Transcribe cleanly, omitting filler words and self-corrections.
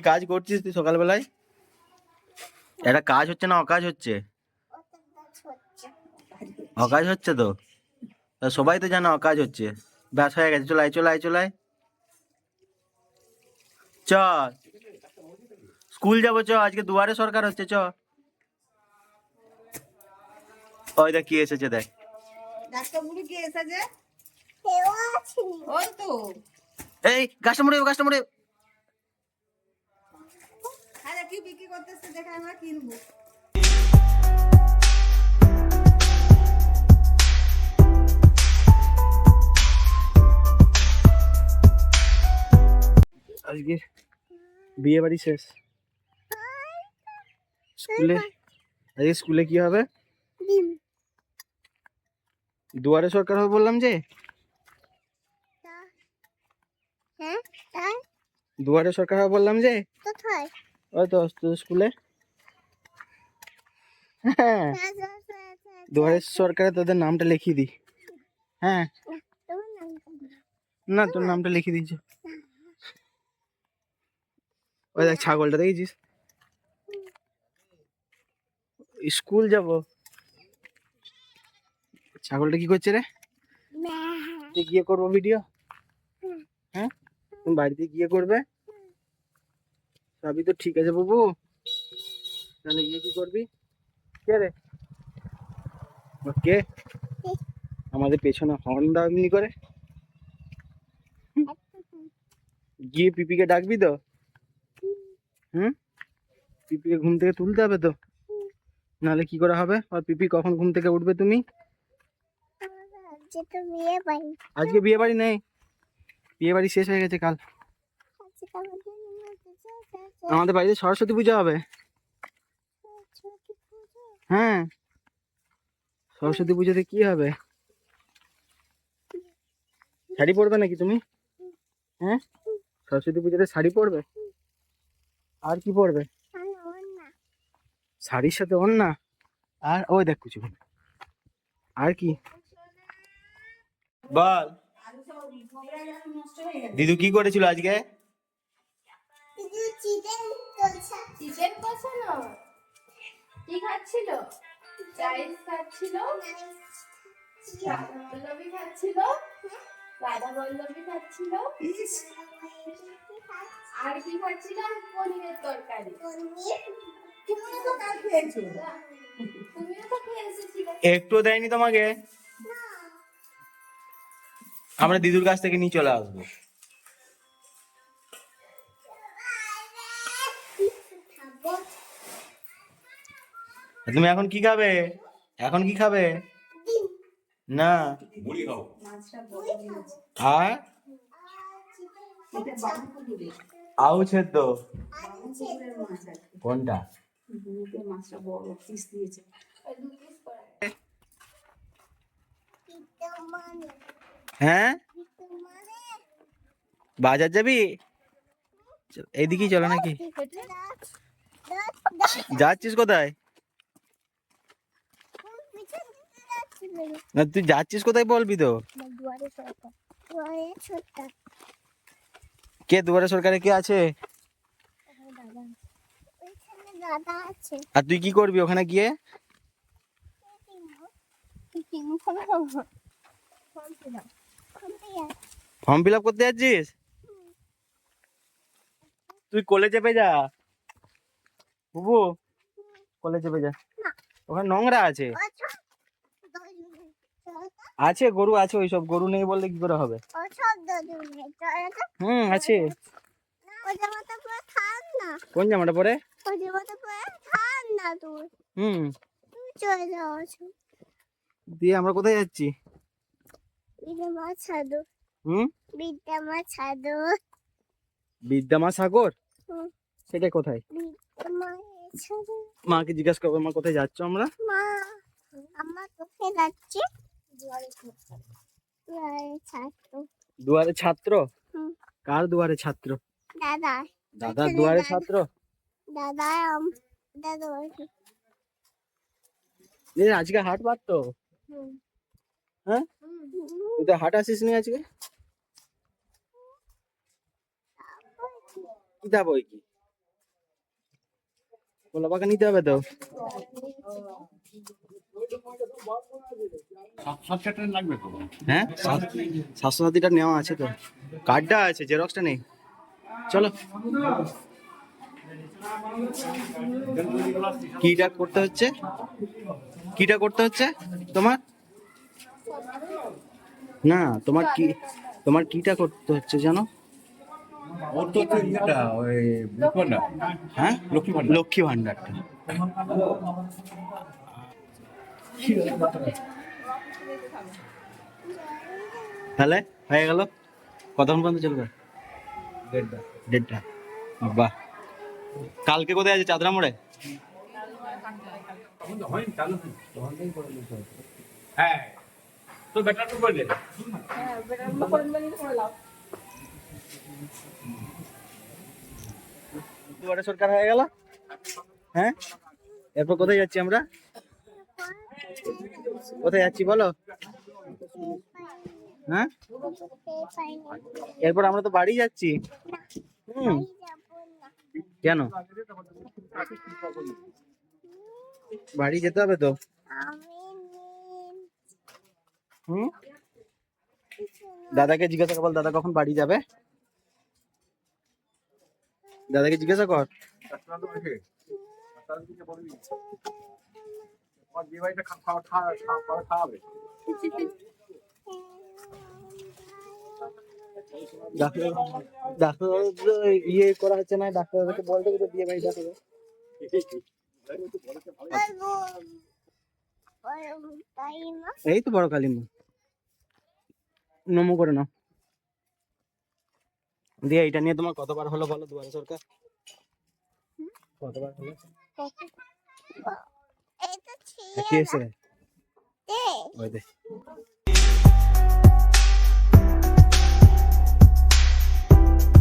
কাজ করছিস তুই সকালবেলায়? এটা কাজ হচ্ছে না অকাজ হচ্ছে? অকাজ হচ্ছে তো। তা সবাই তো জানে অকাজ হচ্ছে। ব্যাস হয়ে গেছে, চলাই চলাই চলাই। চ স্কুল যাবো, চ আজকে দুয়ারে সরকার হচ্ছে, চ। ওই দেখ কি এসেছে, দেখ। এই গাছটা মরে যাবে, গাছটা মরে যাবে। কি বিক্রি করতেছে দেখে আমরা কিনবো। আজকে বিয়ে বাড়ি শেষ। স্কুলে আজকে স্কুলে কি হবে? দুয়ারে সরকার হবে বললাম যে। দুয়ারে সরকার হবে বললাম যে। ওই তো তোর স্কুলে। হ্যাঁ, দুয়ারে সরকারে তোদের নামটা লিখিয়ে দি। হ্যাঁ না, তোর নামটা লিখে দিয়েছে। ওই দেখ ছাগলটা দেখেছিস? স্কুল যাব। ছাগলটা কি করছে রে? তুই গিয়ে করবো ভিডিও? হ্যাঁ, তুমি বাড়িতে গিয়ে করবে? সবই তো ঠিক আছে বাবু, তাহলে গিয়ে কি করবি? কে রে? কে আমাদের পেছনে হর্ন দাও এমনি করে? গিয়ে পিপিকে ডাকবি তো? পিপিকে ঘুম থেকে তুলতে হবে তো, নাহলে কি করে হবে? আর পিপি কখন ঘুম থেকে উঠবে তুমি? আজকে বিয়ে বাড়ি নেই, বিয়ে বাড়ি শেষ হয়ে গেছে কাল। আমাদের বাড়িতে সরস্বতী পূজা হবে। হ্যাঁ, সরস্বতী পুজোতে কি হবে? শাড়ি পরবে নাকি তুমি? হ্যাঁ, সরস্বতী পুজোতে শাড়ি পরবে? আর কি পরবে? শাড়ির সাথে ওড়না? আর ওই দেখ কিছু, আর কি বল। দিদু কি করেছিল আজকে? চিকেন কষানো কি খাচ্ছিল? রাইস খাচ্ছিল, রাধাবল্লভী খাচ্ছিল, রাধাবল্লভী খাচ্ছিল, আর কি খাচ্ছিল? পনিরের তরকারি। তুমিও তো খেয়েছো, ঠিক আছে। একটু দেয়নি তোমাকে? আমরা দিদুর কাছ থেকে নিয়ে চলে আসবো। তুমি এখন কি খাবে? এখন কি খাবে? না আর আউ সেদ্ধ কোনটা? হ্যাঁ, বাজার যাবি? এইদিকেই চলো নাকি? যাচ্ছিস কোথায়? না তুই যাচ্ছিস কোথায় বলবি তো? কে দুয়ারে সরকারে কে আছে? আর তুই কি করবি ওখানে গিয়ে? ফর্ম ফিল আপ করতে যাচ্ছিস? তুই কোলে চেপে যা বুবু, কোলে চেপে যা। ওখানে নোংরা আছে। আছে গরু আছে, ওইসব গরু নেই বললে কি করে হবে? আছে। কোন জামাটা পরে? দিয়ে আমরা কোথায় যাচ্ছি? বিদ্যামা সাগর? সেটা কোথায়? মাকে জিজ্ঞাসা করবো, মা কোথায় যাচ্ছ আমরা? দুয়ারে ছাত্র? কার দুয়ারে ছাত্র? দাদা দুয়ারে ছাত্র? আজকে হাট বার তো? হ্যাঁ, তুই তো হাট আসিস নি আজকে? কি তা বই কি? কলা পাকা নিতে হবে তো। হ্যাঁ, স্বাস্থ্যসাথীটা নেওয়া আছে তো, কার্ডটা আছে, জেরক্সটা নেই। চলো, কিটা করতে হচ্ছে, কিটা করতে হচ্ছে তোমার? না, তোমার কি, তোমার কিটা করতে হচ্ছে জানো? ওর তো হচ্ছে ইয়েটা, ওই লক্ষ্মী ভান্ডার। হ্যাঁ, লক্ষ্মী ভান্ডার। লক্ষ্মী ভান্ডারটা। তাহলে হয়ে গেল, কতক্ষণ পর্যন্ত চলবে? 1:30। বাহ, কালকে কোথায় আছে? চাঁদরা মোড়ে? হ্যাঁ, তো বেটার তো করে দে। দুয়ারে সরকার হয়ে গেল। হ্যাঁ, এরপর কোথায় যাচ্ছি আমরা? কোথায় যাচ্ছি বলো? হ্যাঁ, এরপর আমরা তো বাড়ি যাচ্ছি। হুম, কেন? বাড়ি যেতে হবে তো। হুম, দাদাকে জিজ্ঞাসা কর, দাদা কখন বাড়ি যাবে? দাদাকে জিজ্ঞাসা কর। ডাক্তার, ডাক্তার ইয়ে করা হচ্ছে না, ডাক্তারকে বলতে তো বিয়ে বাড়ি দেখাবে। এই তো বড় কালিমা, নমো করে নাও। দিয়ে এটা নিয়ে তোমার কতবার হলো বলো দুয়ারে সরকার? কতবার হলো? কি এসে? ওই দে।